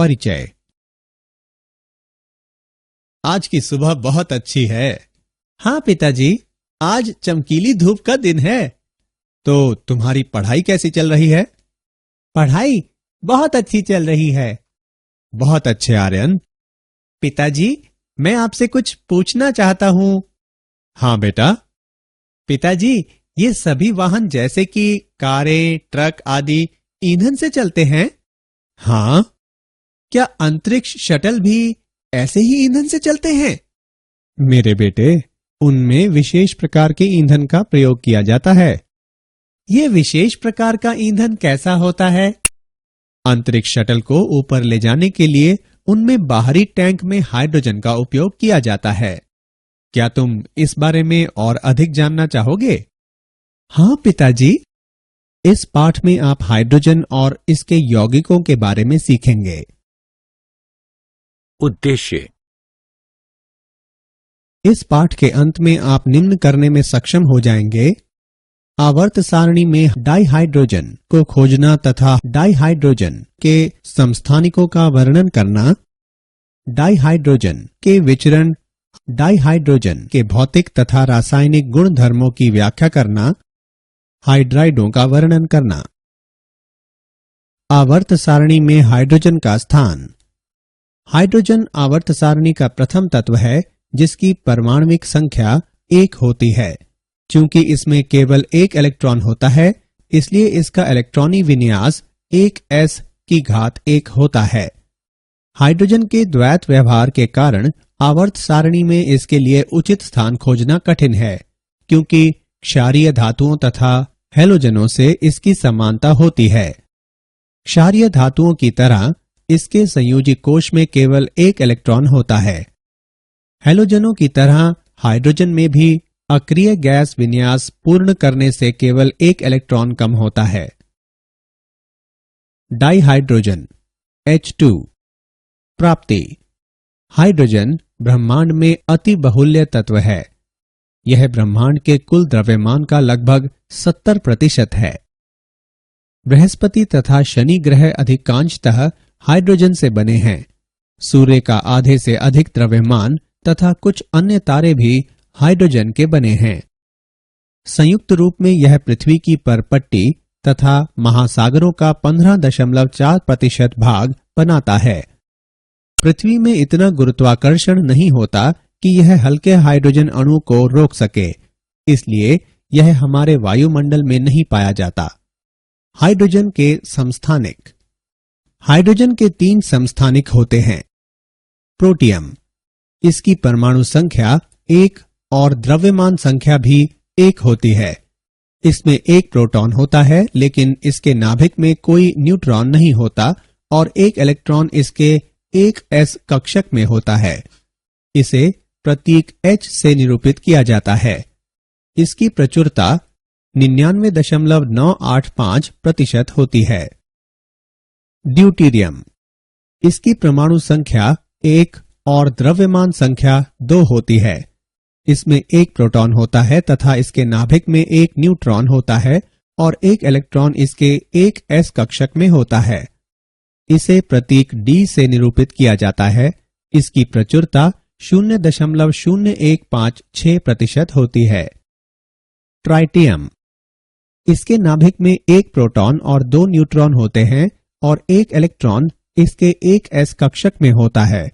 परिचय। आज की सुबह बहुत अच्छी है। हाँ पिताजी, आज चमकीली धूप का दिन है। तो तुम्हारी पढ़ाई कैसी चल रही है? पढ़ाई बहुत अच्छी चल रही है। बहुत अच्छे आर्यन। पिताजी, मैं आपसे कुछ पूछना चाहता हूँ। हाँ बेटा। पिताजी, ये सभी वाहन जैसे कि कारें, ट्रक आदि ईंधन से चलते हैं? हाँ। क्या अंतरिक्ष शटल भी ऐसे ही ईंधन से चलते हैं? मेरे बेटे, उनमें विशेष प्रकार के ईंधन का प्रयोग किया जाता है। ये विशेष प्रकार का ईंधन कैसा होता है? अंतरिक्ष शटल को ऊपर ले जाने के लिए उनमें बाहरी टैंक में हाइड्रोजन का उपयोग किया जाता है। क्या तुम इस बारे में और अधिक जानना चाहोगे? हाँ पिताजी। इस पाठ में आप हाइड्रोजन और इसके यौगिकों के बारे में सीखेंगे। उद्देश्य। इस पाठ के अंत में आप निम्न करने में सक्षम हो जाएंगे: आवर्त सारणी में डाइहाइड्रोजन को खोजना तथा डाइहाइड्रोजन के समस्थानिकों का वर्णन करना, डाइहाइड्रोजन के विचरण, डाइहाइड्रोजन के भौतिक तथा रासायनिक गुण धर्मों की व्याख्या करना, हाइड्राइडों का वर्णन करना। आवर्त सारणी में हाइड्रोजन का स्थान। हाइड्रोजन आवर्त सारणी का प्रथम तत्व है जिसकी परमाणुविक संख्या 1 होती है। चूंकि इसमें केवल एक इलेक्ट्रॉन होता है, इसलिए इसका इलेक्ट्रॉनी विन्यास 1s⁻1 होता है। हाइड्रोजन के द्वैत व्यवहार के कारण आवर्त सारणी में इसके लिए उचित स्थान खोजना कठिन है, क्योंकि क्षारीय धातुओं तथा हैलोजनों से इसकी समानता होती है। क्षारीय धातुओं की तरह इसके संयोजी कोश में केवल एक इलेक्ट्रॉन होता है। हैलोजनों की तरह हाइड्रोजन में भी अक्रिय गैस विन्यास पूर्ण करने से केवल एक इलेक्ट्रॉन कम होता है। डाइहाइड्रोजन H2 प्राप्ति। हाइड्रोजन ब्रह्मांड में अति बहुल्य तत्व है। यह ब्रह्मांड के कुल द्रव्यमान का लगभग 70% है। बृहस्पति तथा शनि ग्रह अधिकांशतः हाइड्रोजन से बने हैं। सूर्य का आधे से अधिक द्रव्यमान तथा कुछ अन्य तारे भी हाइड्रोजन के बने हैं। संयुक्त रूप में यह पृथ्वी की परपट्टी तथा महासागरों का 15.4% भाग बनाता है। पृथ्वी में इतना गुरुत्वाकर्षण नहीं होता कि यह हल्के हाइड्रोजन अणु को रोक सके, इसलिए यह हमारे वायुमंडल में नहीं पाया जाता। हाइड्रोजन के समस्थानिक। हाइड्रोजन के 3 समस्थानिक होते हैं। प्रोटियम, इसकी परमाणु संख्या 1 और द्रव्यमान संख्या भी 1 होती है। इसमें एक प्रोटॉन होता है, लेकिन इसके नाभिक में कोई न्यूट्रॉन नहीं होता और एक इलेक्ट्रॉन इसके 1s कक्षक में होता है। इसे प्रतीक H से निरूपित किया जाता है। इसकी प्रचुरता 99.985% होती है। ड्यूटेरियम, इसकी परमाणु संख्या 1 और द्रव्यमान संख्या 2 होती है। इसमें एक प्रोटॉन होता है तथा इसके नाभिक में एक न्यूट्रॉन होता है और एक इलेक्ट्रॉन इसके 1s कक्षक में होता है। इसे प्रतीक D से निरूपित किया जाता है। इसकी प्रचुरता 0.0156% होती है। ट्राइटियम, इसके नाभिक में एक प्रोटॉन और 2 न्यूट्रॉन होते हैं और एक इलेक्ट्रॉन इसके 1s कक्षक में होता है।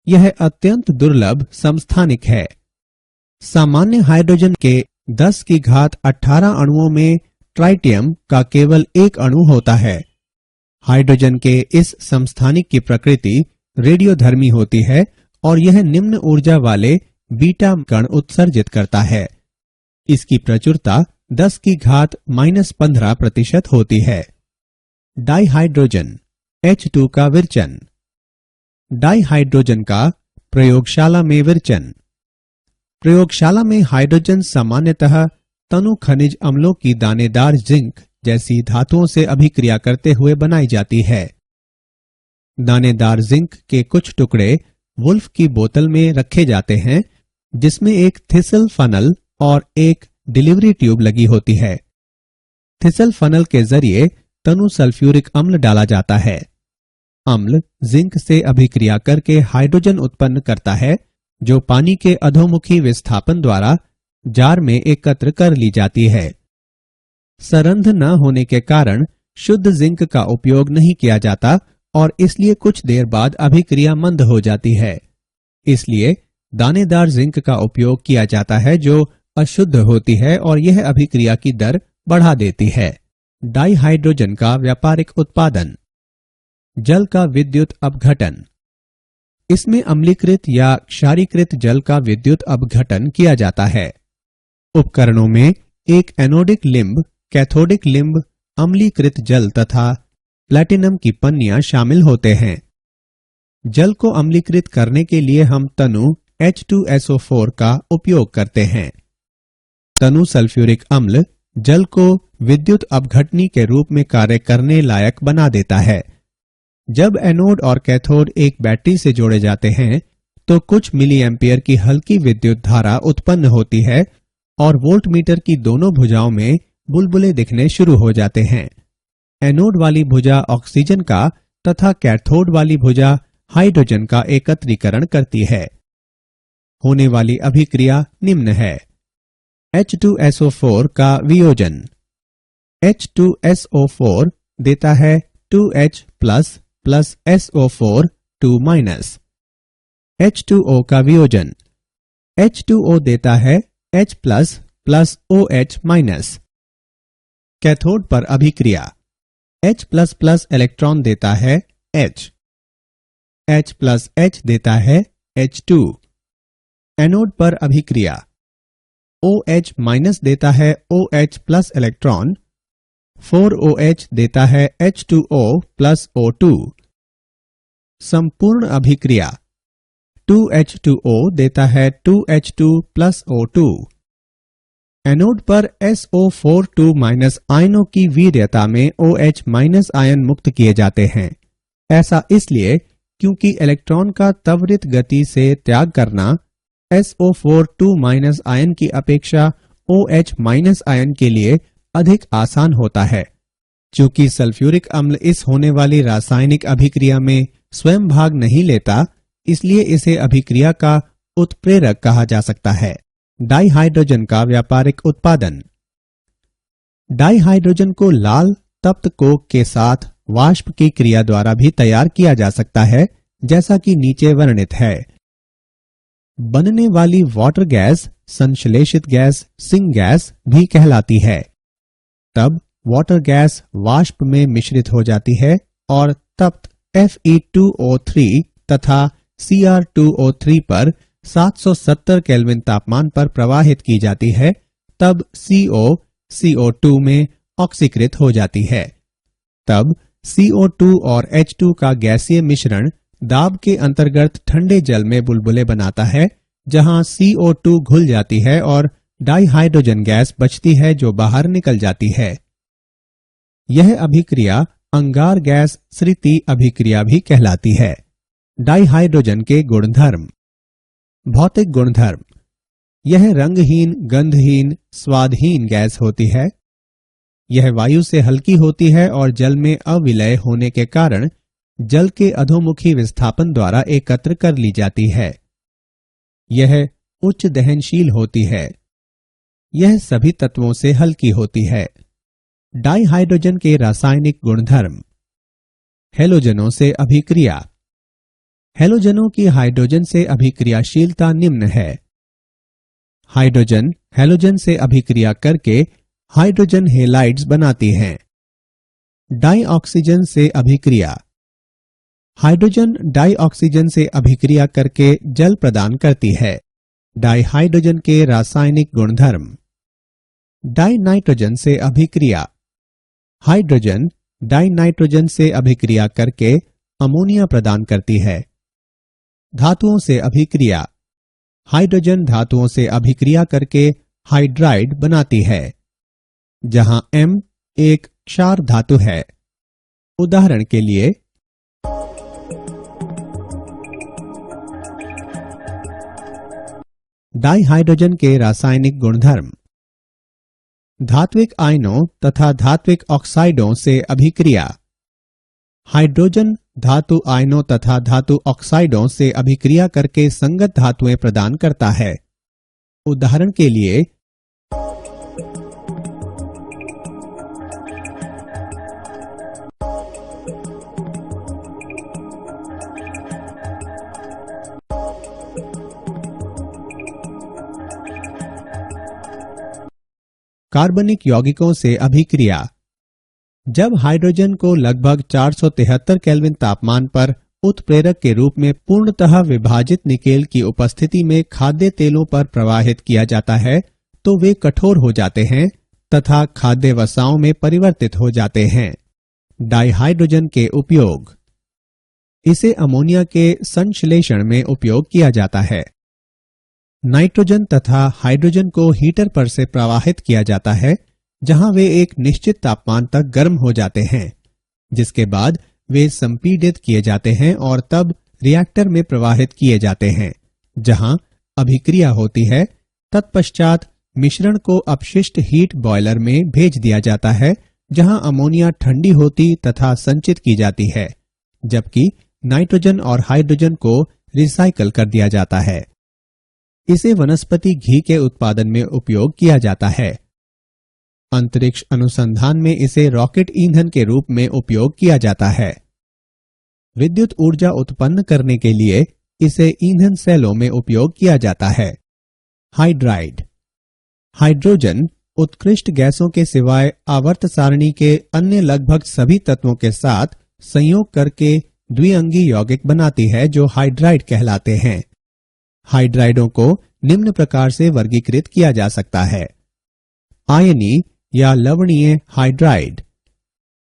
यह अत्यंत दुर्लभ समस्थानिक है। सामान्य हाइड्रोजन के 10⁻18 अणुओं में ट्राइटियम का केवल एक अणु होता है। हाइड्रोजन के इस समस्थानिक की प्रकृति रेडियोधर्मी होती है और यह निम्न ऊर्जा वाले बीटा कण उत्सर्जित करता है। इसकी प्रचुरता 10⁻⁻15% होती है। डाइहाइड्रोजन H2 का विरचन। डाइहाइड्रोजन का प्रयोगशाला में विरचन। प्रयोगशाला में हाइड्रोजन सामान्यतः तनु खनिज अम्लों की दानेदार जिंक जैसी धातुओं से अभिक्रिया करते हुए बनाई जाती है। दानेदार जिंक के कुछ टुकड़े वुल्फ की बोतल में रखे जाते हैं, जिसमें एक थिसल फनल और एक डिलीवरी ट्यूब लगी होती है। थिसल फनल के जरिए तनु सल्फ्यूरिक अम्ल डाला जाता है। अम्ल जिंक से अभिक्रिया करके हाइड्रोजन उत्पन्न करता है, जो पानी के अधोमुखी विस्थापन द्वारा जार में एकत्र कर ली जाती है। सरंध्र न होने के कारण शुद्ध जिंक का उपयोग नहीं किया जाता और इसलिए कुछ देर बाद अभिक्रिया मंद हो जाती है। इसलिए दानेदार जिंक का उपयोग किया जाता है, जो अशुद्ध होती है और यह अभिक्रिया की दर बढ़ा देती है। डाइहाइड्रोजन का व्यापारिक उत्पादन। जल का विद्युत अपघटन। इसमें अम्लीकृत या क्षारीकृत जल का विद्युत अपघटन किया जाता है। उपकरणों में एक एनोडिक लिंब, कैथोडिक लिंब, अम्लीकृत जल तथा प्लैटिनम की पन्नियां शामिल होते हैं। जल को अम्लीकृत करने के लिए हम तनु H2SO4 का उपयोग करते हैं। तनु सल्फ्यूरिक अम्ल जल को विद्युत अपघटनी के रूप में कार्य करने लायक बना देता है। जब एनोड और कैथोड एक बैटरी से जोड़े जाते हैं तो कुछ मिली एम्पियर की हल्की विद्युत धारा उत्पन्न होती है और वोल्टमीटर की दोनों भुजाओं में बुलबुले दिखने शुरू हो जाते हैं। एनोड वाली भुजा ऑक्सीजन का तथा कैथोड वाली भुजा हाइड्रोजन का एकत्रीकरण करती है। होने वाली अभिक्रिया निम्न है। H2SO4 का वियोजन। H2SO4 देता है 2H plus plus SO4 2-। H2O का वियोजन। H2O देता है H plus plus OH-। Cathode पर अभिक्रिया। H प्लस प्लस इलेक्ट्रॉन देता है H। H प्लस H देता है H2। एनोड पर अभिक्रिया। OH माइनस देता है OH प्लस इलेक्ट्रॉन। 4OH देता है H2O प्लस O2। संपूर्ण अभिक्रिया। 2H2O देता है 2H2 प्लस O2। एनोड पर SO4 आयनों की वीर्यता में OH माइनस आयन मुक्त किए जाते हैं। ऐसा इसलिए क्योंकि इलेक्ट्रॉन का त्वरित गति से त्याग करना SO4 आयन की अपेक्षा OH आयन के लिए अधिक आसान होता है। चूंकि सल्फ्यूरिक अम्ल इस होने वाली रासायनिक अभिक्रिया में स्वयं भाग नहीं लेता, इसलिए इसे अभिक्रिया का उत्प्रेरक कहा जा सकता है। डाइहाइड्रोजन का व्यापारिक उत्पादन। डाइहाइड्रोजन को लाल तप्त कोक के साथ वाष्प की क्रिया द्वारा भी तैयार किया जा सकता है, जैसा कि नीचे वर्णित है। बनने वाली वाटर गैस संश्लेषित गैस सिंक गैस भी कहलाती है। तब वाटर गैस वाष्प में मिश्रित हो जाती है और तप्त Fe2O3 तथा Cr2O3 पर 770 केल्विन तापमान पर प्रवाहित की जाती है। तब CO CO2 में ऑक्सीकृत हो जाती है। तब CO2 और H2 का गैसीय मिश्रण दाब के अंतर्गत ठंडे जल में बुलबुले बनाता है, जहां CO2 घुल जाती है और डाइहाइड्रोजन गैस बचती है जो बाहर निकल जाती है। यह अभिक्रिया अंगार गैस स्थिति अभिक्रिया भी कहलाती है। डाइहाइड्रोजन के गुणधर्म। भौतिक गुणधर्म। यह रंगहीन, गंधहीन, स्वादहीन गैस होती है। यह वायु से हल्की होती है और जल में अविलय होने के कारण जल के अधोमुखी विस्थापन द्वारा एकत्र कर ली जाती है। यह उच्च दहनशील होती है। यह सभी तत्वों से हल्की होती है। डाइहाइड्रोजन के रासायनिक गुणधर्म। हैलोजनों से अभिक्रिया। हैलोजनों की हाइड्रोजन से अभिक्रियाशीलता निम्न है। हाइड्रोजन हैलोजन से अभिक्रिया करके हाइड्रोजन हेलाइड्स बनाती हैं। डाइऑक्सीजन से अभिक्रिया। हाइड्रोजन डाइऑक्सीजन से अभिक्रिया करके जल प्रदान करती है। डाइहाइड्रोजन के रासायनिक गुणधर्म। डाइनाइट्रोजन से अभिक्रिया। हाइड्रोजन डाइनाइट्रोजन से अभिक्रिया करके अमोनिया प्रदान करती है। धातुओं से अभिक्रिया। हाइड्रोजन धातुओं से अभिक्रिया करके हाइड्राइड बनाती है, जहां M एक क्षार धातु है। उदाहरण के लिए डाइहाइड्रोजन के रासायनिक गुणधर्म। धात्विक आयनों तथा धात्विक ऑक्साइडों से अभिक्रिया। हाइड्रोजन धातु आयनों तथा धातु ऑक्साइडों से अभिक्रिया करके संगत धातुएं प्रदान करता है। उदाहरण के लिए कार्बनिक यौगिकों से अभिक्रिया। जब हाइड्रोजन को लगभग 473 केल्विन तापमान पर उत्प्रेरक के रूप में पूर्णतः विभाजित निकेल की उपस्थिति में खाद्य तेलों पर प्रवाहित किया जाता है तो वे कठोर हो जाते हैं तथा खाद्य वसाओं में परिवर्तित हो जाते हैं। डाइहाइड्रोजन के उपयोग। इसे अमोनिया के संश्लेषण में उपयोग किया जाता है। नाइट्रोजन तथा हाइड्रोजन को हीटर पर से प्रवाहित किया जाता है जहां वे एक निश्चित तापमान तक गर्म हो जाते हैं, जिसके बाद वे संपीडित किए जाते हैं और तब रिएक्टर में प्रवाहित किए जाते हैं जहां अभिक्रिया होती है। तत्पश्चात मिश्रण को अपशिष्ट हीट बॉयलर में भेज दिया जाता है जहां अमोनिया ठंडी होती तथा संचित की जाती है, जबकि नाइट्रोजन और हाइड्रोजन को रिसाइकल कर दिया जाता है। इसे वनस्पति घी के उत्पादन में उपयोग किया जाता है। अंतरिक्ष अनुसंधान में इसे रॉकेट ईंधन के रूप में उपयोग किया जाता है। विद्युत ऊर्जा उत्पन्न करने के लिए इसे ईंधन सेलों में उपयोग किया जाता है। हाइड्राइड। हाइड्रोजन उत्कृष्ट गैसों के सिवाय आवर्त सारणी के अन्य लगभग सभी तत्वों के साथ संयोग करके द्विअंगी यौगिक बनाती है जो हाइड्राइड कहलाते हैं। हाइड्राइडों को निम्न प्रकार से वर्गीकृत किया जा सकता है। आयनीय या लवणीय हाइड्राइड।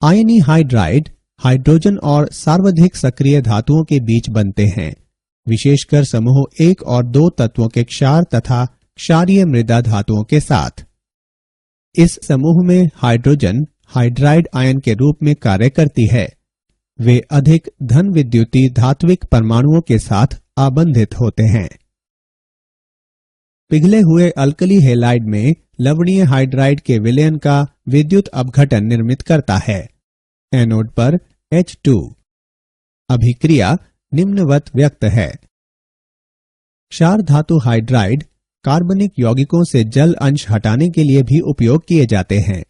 आयनीय हाइड्राइड हाइड्रोजन और सर्वाधिक सक्रिय धातुओं के बीच बनते हैं, विशेषकर समूह 1 और 2 तत्वों के क्षार तथा क्षारीय मृदा धातुओं के साथ। इस समूह में हाइड्रोजन हाइड्राइड आयन के रूप में कार्य करती है। वे अधिक धन विद्युतीय धात्विक परमाणुओं के साथ आबंधित होते हैं। पिघले हुए अल्कली हैलाइड में लवणीय हाइड्राइड के विलयन का विद्युत अपघटन निर्मित करता है। एनोड पर H2। अभिक्रिया निम्नवत व्यक्त है। क्षार धातु हाइड्राइड कार्बनिक यौगिकों से जल अंश हटाने के लिए भी उपयोग किए जाते हैं।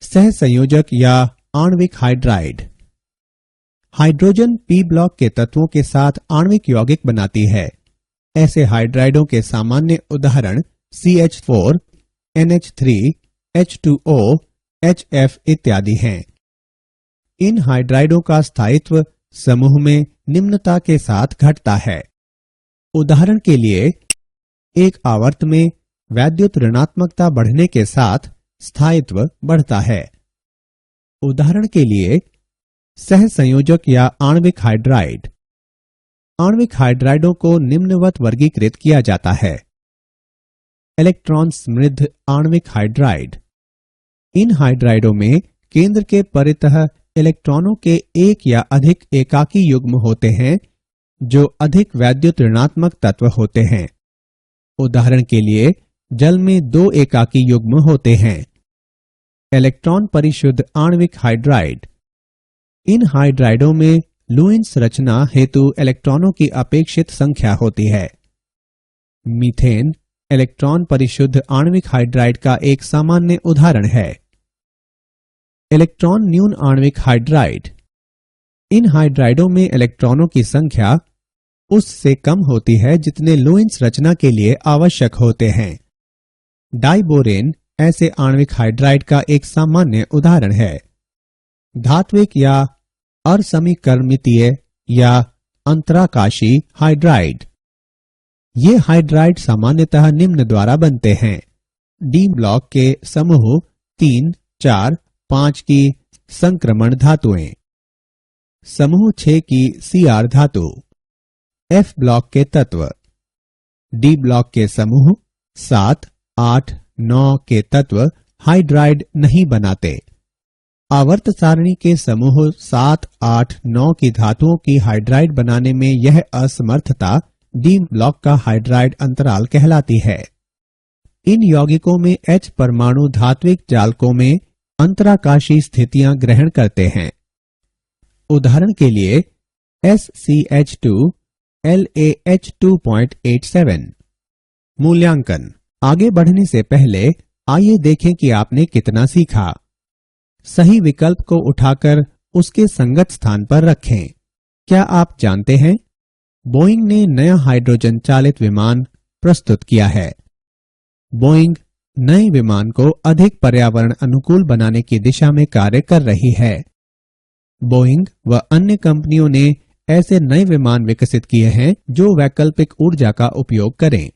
सहसंयोजक या आणविक हाइड्राइड। हाइड्रोजन P ब्लॉक के तत्वों के साथ आणविक यौगिक बनाती है। ऐसे हाइड्राइडों के सामान्य उदाहरण CH4, NH3, H2O, HF इत्यादि हैं। इन हाइड्राइडों का स्थायित्व समूह में निम्नता के साथ घटता है। उदाहरण के लिए एक आवर्त में वैद्युत ऋणात्मकता बढ़ने के साथ स्थायित्व बढ़ता है। उदाहरण के लिए सहसंयोजक या आणविक हाइड्राइड। आणविक हाइड्राइडों को निम्नवत वर्गीकृत किया जाता है। इलेक्ट्रॉन समृद्ध आणविक हाइड्राइड। इन हाइड्राइडों में केंद्र के परितः इलेक्ट्रॉनों के एक या अधिक एकाकी युग्म होते हैं जो अधिक वैद्युत ऋणात्मक तत्व होते हैं। उदाहरण के लिए जल में 2 एकाकी युग्म होते हैं। इलेक्ट्रॉन परिशुद्ध आणविक हाइड्राइड। इन हाइड्राइडों में लुईस रचना हेतु इलेक्ट्रॉनों की अपेक्षित संख्या होती है। मीथेन इलेक्ट्रॉन परिशुद्ध आणविक हाइड्राइड का एक सामान्य उदाहरण है। इलेक्ट्रॉन न्यून आणविक हाइड्राइड। इन हाइड्राइडों में इलेक्ट्रॉनों की संख्या उससे कम होती है जितने लुईस रचना के लिए आवश्यक होते हैं। डाइबोरेन ऐसे आणविक हाइड्राइड का एक सामान्य उदाहरण है। धात्विक या असमीकरणितीय या अंतराकाशी हाइड्राइड। ये हाइड्राइड सामान्यतः निम्न द्वारा बनते हैं। डी ब्लॉक के समूह 3, 4, 5 की संक्रमण धातुएं, समूह 6 की Cr धातु, F ब्लॉक के तत्व, डी ब्लॉक के समूह 7, 8, 9 के तत्व हाइड्राइड नहीं बनाते। आवर्त सारणी के समूह 7, 8, 9 की धातुओं की हाइड्राइड बनाने में यह असमर्थता डी ब्लॉक का हाइड्राइड अंतराल कहलाती है। इन यौगिकों में H परमाणु धात्विक जालकों में अंतराकाशी स्थितियां ग्रहण करते हैं। उदाहरण के लिए SCH2 LaH2.87। मूल्यांकन। आगे बढ़ने से पहले आइए देखें कि आपने कितना सीखा। सही विकल्प को उठाकर उसके संगत स्थान पर रखें। क्या आप जानते हैं, बोइंग ने नया हाइड्रोजन चालित विमान प्रस्तुत किया है। बोइंग नए विमान को अधिक पर्यावरण अनुकूल बनाने की दिशा में कार्य कर रही है। बोइंग व अन्य कंपनियों ने ऐसे नए विमान विकसित किए हैं जो वैकल्पिक ऊर्जा का उपयोग करें।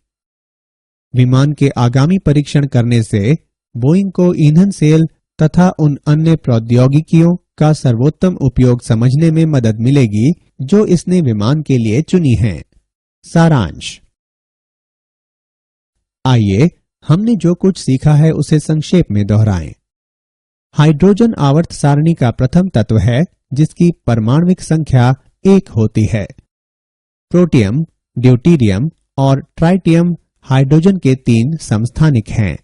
विमान के आगामी परीक्षण करने से बोइंग को ईंधन सेल तथा उन अन्य प्रौद्योगिकियों का सर्वोत्तम उपयोग समझने में मदद मिलेगी जो इसने विमान के लिए चुनी हैं। सारांश। आइए हमने जो कुछ सीखा है उसे संक्षेप में दोहराएं। हाइड्रोजन आवर्त सारणी का प्रथम तत्व है जिसकी परमाणुक संख्या 1 होती है। प्रोटियम, ड्यूटीरियम और ट्राइटियम हाइड्रोजन के 3 समस्थानिक हैं।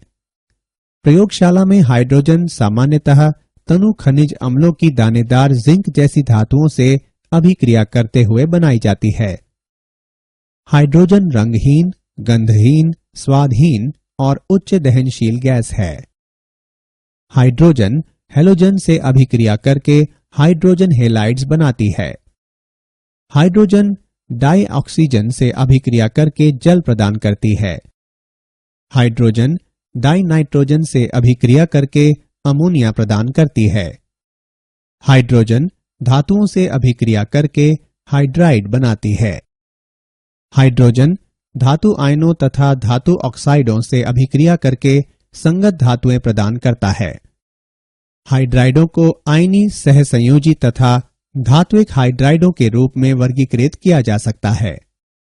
प्रयोगशाला में हाइड्रोजन सामान्यतः तनु खनिज अम्लों की दानेदार जिंक जैसी धातुओं से अभिक्रिया करते हुए बनाई जाती है। हाइड्रोजन रंगहीन, गंधहीन, स्वादहीन और उच्च दहनशील गैस है। हाइड्रोजन हैलोजन से अभिक्रिया करके हाइड्रोजन हेलाइड्स बनाती है। हाइड्रोजन डाई ऑक्सीजन से अभिक्रिया करके जल प्रदान करती है। हाइड्रोजन डाई नाइट्रोजन से अभिक्रिया करके अमोनिया प्रदान करती है। हाइड्रोजन धातुओं से अभिक्रिया करके हाइड्राइड बनाती है। हाइड्रोजन धातु आयनों तथा धातु ऑक्साइडों से अभिक्रिया करके संगत धातुएं प्रदान करता है। हाइड्राइडों को आयनी सहसंयोजी तथा धात्विक हाइड्राइडों के रूप में वर्गीकृत किया जा सकता है।